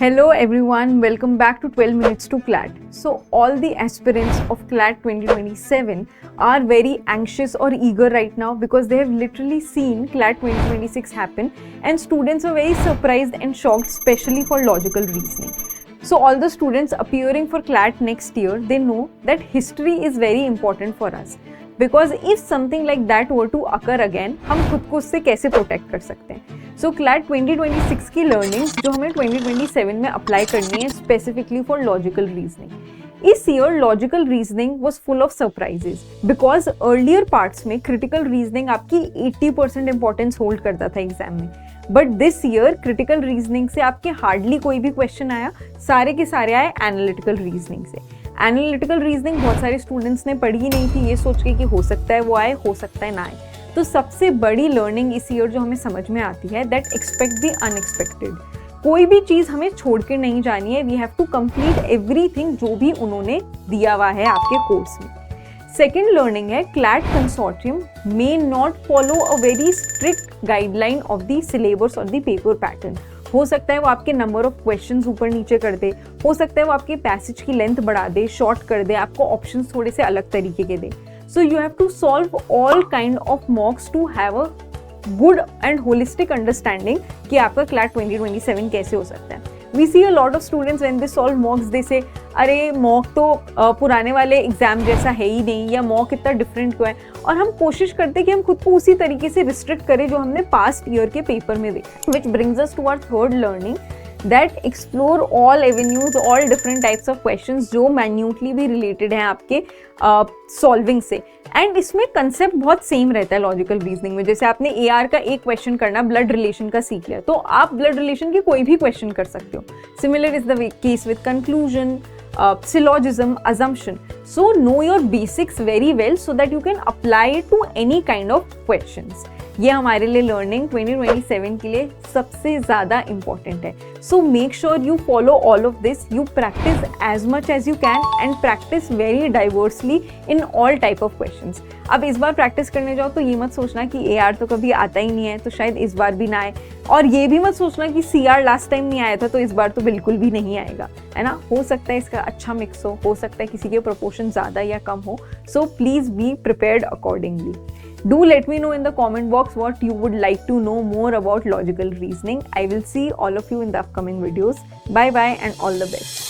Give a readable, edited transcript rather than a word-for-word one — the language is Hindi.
Hello everyone, welcome back to 12 Minutes to CLAT. So all the aspirants of CLAT 2027 are very anxious or eager right now because they have literally seen CLAT 2026 happen, and students are very surprised and shocked, especially for logical reasoning. So all the students appearing for CLAT next year, they know that history is very important for us. Because if something like that were to occur again, हम खुद को उससे कैसे प्रोटेक्ट कर सकते हैं. सो क्लैट 2026 की लर्निंग्स जो हमें 2027 में अप्लाई करनी है स्पेसिफिकली फॉर लॉजिकल रीजनिंग. इस year logical reasoning was full of surprises because earlier parts में क्रिटिकल रीजनिंग आपकी 80% इंपॉर्टेंस होल्ड करता था एग्जाम में. But this year critical reasoning से आपके हार्डली कोई भी क्वेश्चन आया, सारे के सारे आए एनालिटिकल रीजनिंग से. एनालिटिकल रीजनिंग बहुत सारे स्टूडेंट्स ने पढ़ी ही नहीं थी, ये सोच के कि हो सकता है वो आए, हो सकता है ना आए. तो सबसे बड़ी लर्निंग इस ईयर जो हमें समझ में आती है दैट एक्सपेक्ट द अनएक्सपेक्टेड. कोई भी चीज़ हमें छोड़ के नहीं जानी है. We have to complete everything जो भी उन्होंने दिया हुआ है आपके कोर्स में. सेकेंड लर्निंग है CLAT consortium may not follow a very strict guideline of the syllabus और द पेपर पैटर्न. हो सकता है वो आपके नंबर ऑफ क्वेश्चंस ऊपर नीचे कर दे, हो सकता है वो आपके पैसेज की लेंथ बढ़ा दे, शॉर्ट कर दे, आपको ऑप्शंस थोड़े से अलग तरीके के दे. So you have to solve all kind of mocks to have a good and holistic understanding कि आपका CLAT 2027 कैसे हो सकता है. We see a lot of students when they solve mocks they say अरे मॉक तो पुराने वाले एग्जाम जैसा है ही नहीं, या मॉक इतना डिफरेंट क्यों है. और हम कोशिश करते हैं कि हम खुद को उसी तरीके से रिस्ट्रिक्ट करें जो हमने पास्ट ईयर के पेपर में देखा. Which brings us to our third learning that explore all avenues, all different types of questions जो मैन्यूटली भी रिलेटेड हैं आपके सॉल्विंग से. एंड इसमें कंसेप्ट बहुत सेम रहता है लॉजिकल रीजनिंग में. जैसे आपने AR का एक क्वेश्चन करना, ब्लड रिलेशन का सीख लिया, तो आप ब्लड रिलेशन के कोई भी क्वेश्चन कर सकते हो. Similar is the case with conclusion, syllogism, assumption. So know your basics very well so that you can apply it to any kind of questions. ये हमारे लिए लर्निंग 2027 के लिए सबसे ज़्यादा इम्पॉर्टेंट है. So make sure you follow all of this, you practice as much as you can and practice very diversely in all type of questions. अब इस बार प्रैक्टिस करने जाओ तो ये मत सोचना कि AR तो कभी आता ही नहीं है तो शायद इस बार भी ना आए, और ये भी मत सोचना कि CR लास्ट टाइम नहीं आया था तो इस बार तो बिल्कुल भी नहीं आएगा, है ना. हो सकता है इसका अच्छा मिक्स हो सकता है किसी के प्रोपोर्शन ज़्यादा या कम हो. So please be prepared accordingly. Do let me know in the comment box what you would like to know more about logical reasoning. I will see all of you in the upcoming videos. Bye bye and all the best.